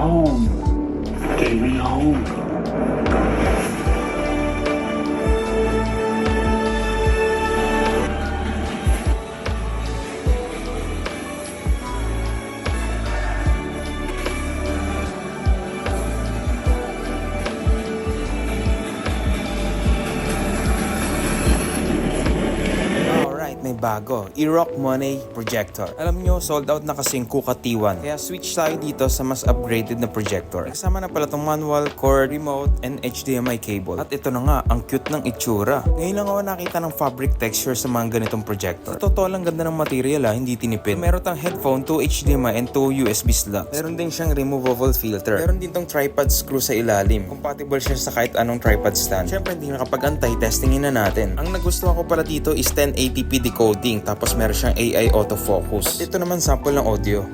home. Take me home. May bago, Erock Money Projector. Alam nyo, sold out na kasing Kuka T1. Kaya switch tayo dito sa mas upgraded na projector. Kasama na pala tong manual, cord, remote, and HDMI cable. At ito na nga, ang cute ng itsura. Ngayon lang ako nakita ng fabric texture sa mga ganitong projector. Sa totoo lang ganda ng material hindi tinipid. Meron tang headphone, 2 HDMI, and 2 USB slots. Meron din siyang removable filter. Meron din tong tripod screw sa ilalim. Compatible siya sa kahit anong tripod stand. Siyempre, hindi nakapag-antay, testingin na natin. Ang nagustuhan ko pala dito is 1080p decoding, tapos meron siyang AI autofocus. At ito naman sample ng audio.